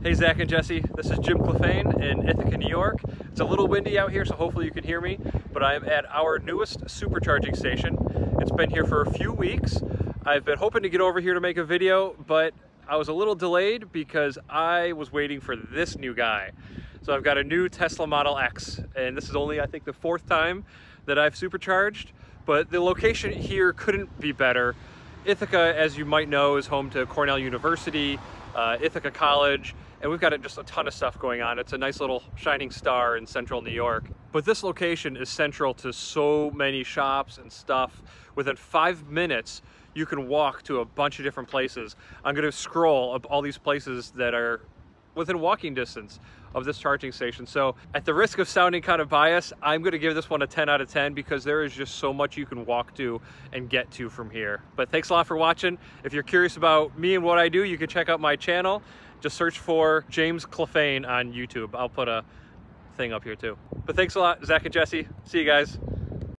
Hey Zach and Jesse, this is Jim Clefane in Ithaca, New York. It's a little windy out here, so hopefully you can hear me, but I'm at our newest supercharging station. It's been here for a few weeks. I've been hoping to get over here to make a video, but I was a little delayed because I was waiting for this new guy. So I've got a new Tesla Model X, and this is only, I think, the 4th time that I've supercharged, but the location here couldn't be better. Ithaca, as you might know, is home to Cornell University, Ithaca College, and we've got just a ton of stuff going on. It's a nice little shining star in central New York. But this location is central to so many shops and stuff. Within 5 minutes, you can walk to a bunch of different places. I'm gonna scroll up all these places that are within walking distance of this charging station. So at the risk of sounding kind of biased, I'm gonna give this one a 10 out of 10 because there is just so much you can walk to and get to from here. But thanks a lot for watching. If you're curious about me and what I do, you can check out my channel. Just search for James Clefane on YouTube. I'll put a thing up here too. But thanks a lot, Zach and Jesse. See you guys.